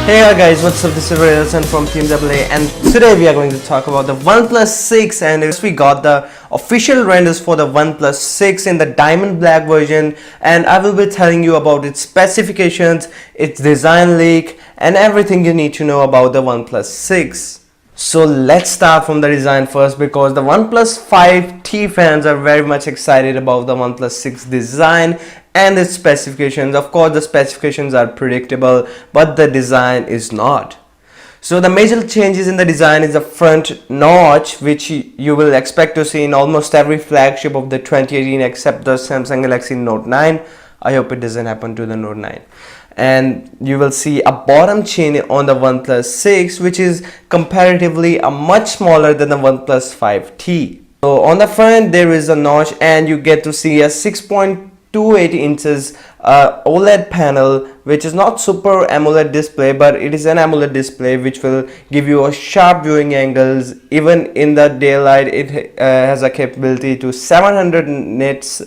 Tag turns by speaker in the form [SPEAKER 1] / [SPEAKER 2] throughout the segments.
[SPEAKER 1] Hey guys, what's up? This is Wilson from Team AA, and today we are going to talk about the OnePlus 6. And we got the official renders for the OnePlus 6 in the diamond black version, and I will be telling you about its specifications, its design leak, and everything you need to know about the OnePlus 6. So let's start from the design first, because the OnePlus 5T fans are very much excited about the OnePlus 6 design and its specifications. Of course, the specifications are predictable, but the design is not. So the major changes in the design is the front notch, which you will expect to see in almost every flagship of the 2018 except the Samsung Galaxy Note 9. I hope it doesn't happen to the Note 9. And you will see a bottom chin on the OnePlus 6, which is comparatively much smaller than the OnePlus 5T. So on the front there is a notch, and you get to see a 6.28 inches OLED panel, which is not super AMOLED display, but it is an AMOLED display which will give you a sharp viewing angles. Even in the daylight, it has a capability to 700 nits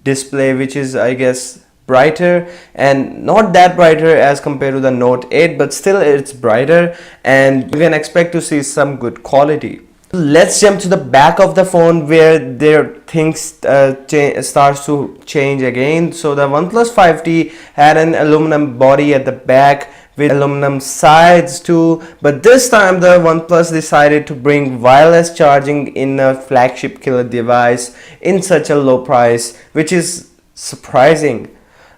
[SPEAKER 1] display, which is, I guess, brighter, and not that brighter as compared to the Note 8, but still it's brighter, and you can expect to see some good quality. Let's jump to the back of the phone, where their things starts to change again. So the OnePlus 5T had an aluminum body at the back with aluminum sides too, but this time the OnePlus decided to bring wireless charging in a flagship killer device in such a low price, which is surprising.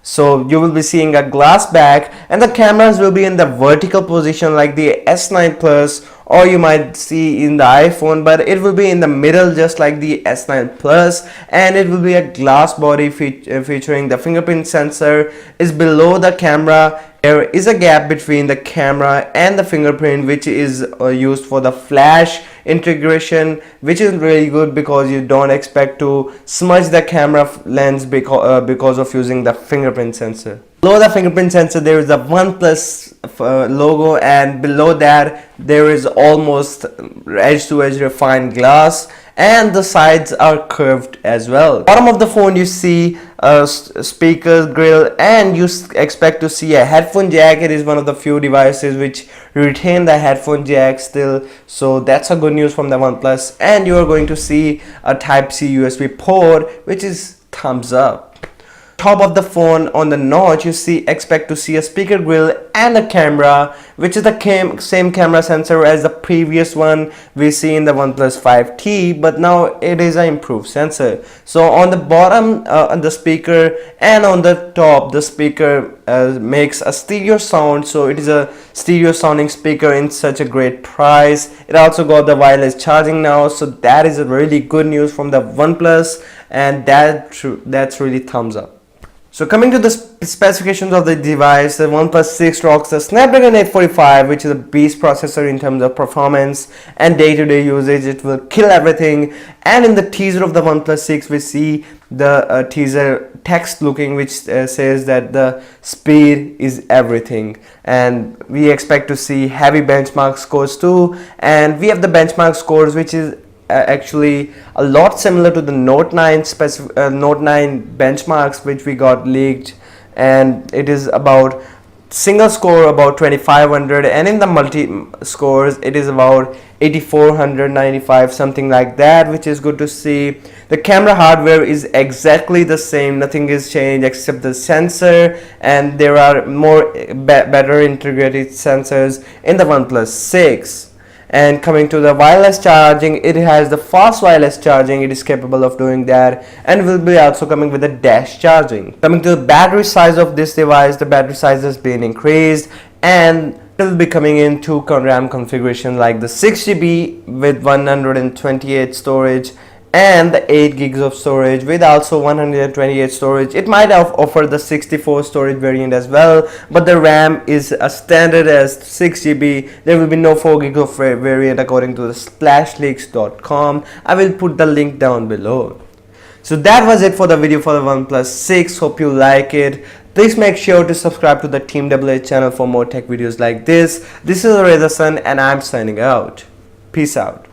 [SPEAKER 1] So you will be seeing a glass back, and the cameras will be in the vertical position like the S9 Plus, or you might see in the iPhone, but it will be in the middle just like the S9 Plus, and it will be a glass body featuring the fingerprint sensor is below the camera. There is a gap between the camera and the fingerprint, which is used for the flash integration, which is really good because you don't expect to smudge the camera lens because of using the fingerprint sensor. Below the fingerprint sensor there is a OnePlus logo, and below that there is almost edge to edge refined glass, and the sides are curved as well. Bottom of the phone you see speakers, grill, and you expect to see a headphone jack. It is one of the few devices which retain the headphone jack still, so that's a good news from the OnePlus. And you are going to see a Type-C USB port, which is thumbs up. Top of the phone on the notch you expect to see a speaker grill and a camera, which is the same camera sensor as the previous one we see in the OnePlus 5T, but now it is an improved sensor. So on the bottom the speaker, and on the top the speaker makes a stereo sound, so it is a stereo sounding speaker in such a great price. It also got the wireless charging now, so that is a really good news from the OnePlus, and that's really thumbs up. So coming to the specifications of the device, the OnePlus 6 rocks the Snapdragon 845, which is a beast processor in terms of performance and day-to-day usage. It will kill everything. And in the teaser of the OnePlus 6, we see the teaser text looking, which says that the speed is everything. And we expect to see heavy benchmark scores too. And we have the benchmark scores, which is actually a lot similar to the Note 9 benchmarks which we got leaked, and it is about single score about 2500, and in the multi scores it is about 8495, something like that, which is good to see. The camera hardware is exactly the same, nothing is changed except the sensor, and there are more better integrated sensors in the OnePlus 6. And coming to the wireless charging, it has the fast wireless charging. It is capable of doing that, and will be also coming with the dash charging. Coming to the battery size of this device, the battery size has been increased, and it will be coming in 2 RAM configuration like the 6GB with 128 storage, and the 8 gigs of storage with also 128 storage. It might offer the 64 storage variant as well, but the RAM is a standard as 6GB. There will be no 4 gigs of variant according to the splashleaks.com. I will put the link down below. So that was it for the video for the OnePlus 6. Hope you like it. Please make sure to subscribe to the Team AA channel for more tech videos like this. This is Reza Sun, and I'm signing out. Peace out.